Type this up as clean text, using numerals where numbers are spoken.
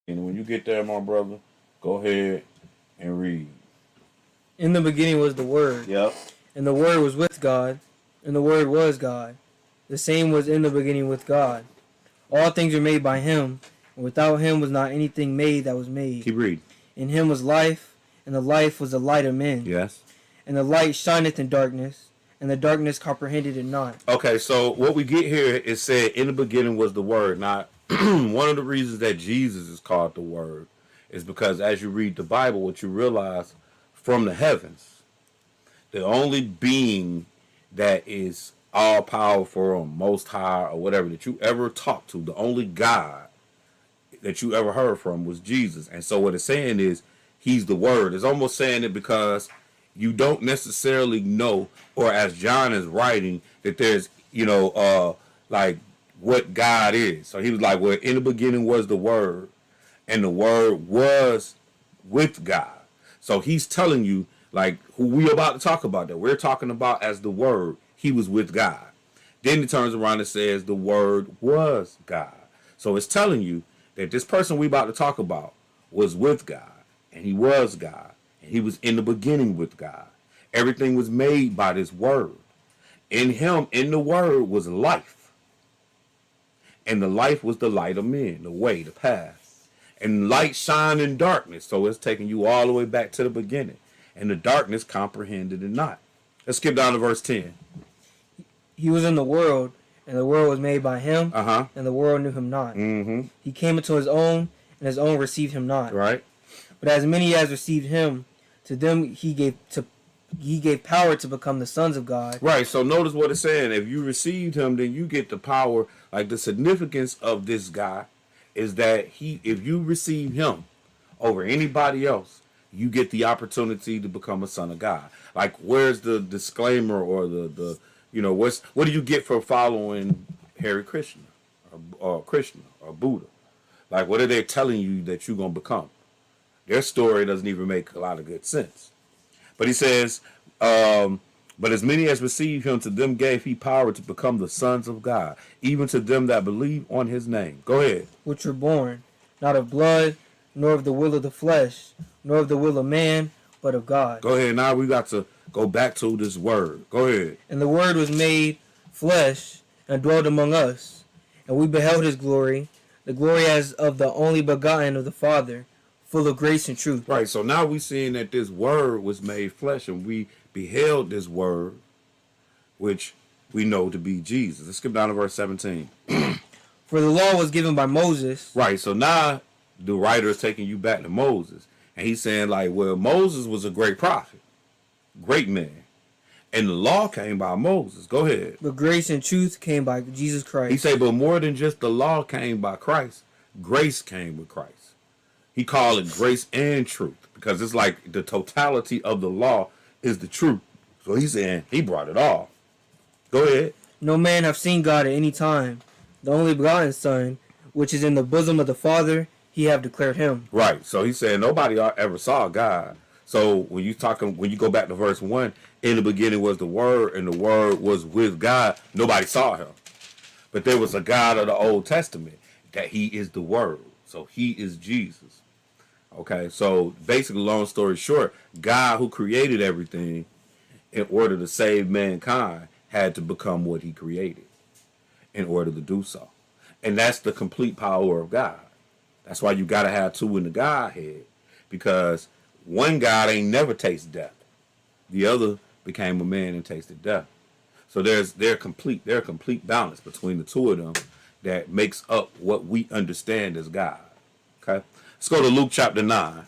And when you get there, my brother, go ahead and read. In the beginning was the Word, Yep. and the Word was with God, and the Word was God. The same was in the beginning with God. All things were made by him, and without him was not anything made that was made. Keep reading. In him was life, and the life was the light of men. Yes. And the light shineth in darkness, and the darkness comprehended it not. Okay, so what we get here is said in the beginning was the Word. Now, one of the reasons that Jesus is called the Word is because as you read the Bible, what you realize from the heavens, the only being that is all powerful or most high or whatever that you ever talked to, the only God that you ever heard from was Jesus. And so what it's saying is he's the Word. It's almost saying it because you don't necessarily know, or as John is writing, that there's, like what God is. So he was like, well, in the beginning was the Word, and the Word was with God. So he's telling you, like, who we about to talk about, that we're talking about as the Word, he was with God. Then he turns around and says the Word was God. So it's telling you that this person we about to talk about was with God, and he was God, and he was in the beginning with God. Everything was made by this Word. In him, in the Word, was life. And the life was the light of men, the way, the path. And light shine in darkness. So it's taking you all the way back to the beginning. And the darkness comprehended it not. Let's skip down to verse 10. He was in the world, and the world was made by him, Uh-huh. and the world knew him not. Mm-hmm. He came into his own, and his own received him not. Right. But as many as received him, to them he gave power to become the sons of God. Right. So notice what it's saying. If you received him, then you get the power. Like the significance of this guy is that if you receive him over anybody else, you get the opportunity to become a son of God. Like, where's the disclaimer or the what do you get for following Hare Krishna or Krishna or Buddha? Like, what are they telling you that you're gonna become? Their story doesn't even make a lot of good sense. But he says, but as many as received him, to them gave he power to become the sons of God, even to them that believe on his name. Go ahead. Which were born, not of blood, nor of the will of the flesh, nor of the will of man, but of God. Go ahead. Now we got to go back to this Word. Go ahead. And the Word was made flesh, and dwelt among us. And we beheld his glory, the glory as of the only begotten of the Father, full of grace and truth. Right. So now we're seeing that this Word was made flesh, and we beheld this Word, which we know to be Jesus. Let's skip down to verse 17. For the law was given by Moses. Right. So now the writer is taking you back to Moses. And he's saying, like, well, Moses was a great prophet, great man. And the law came by Moses. Go ahead. But grace and truth came by Jesus Christ. He said, but more than just the law came by Christ, grace came with Christ. He called it grace and truth because it's like the totality of the law is the truth. So he's saying he brought it all. Go ahead. No man hath seen God at any time. The only begotten Son, which is in the bosom of the Father, he have declared him. Right. So he said nobody ever saw God. So when you go back to verse 1, in the beginning was the Word, and the Word was with God. Nobody saw him. But there was a God of the Old Testament that he is the Word. So he is Jesus. Okay, so basically, long story short, God who created everything in order to save mankind had to become what he created in order to do so. And that's the complete power of God. That's why you got to have two in the Godhead, because one God ain't never tasted death. The other became a man and tasted death. So there's a complete balance between the two of them that makes up what we understand as God. Okay? Let's go to Luke chapter 9.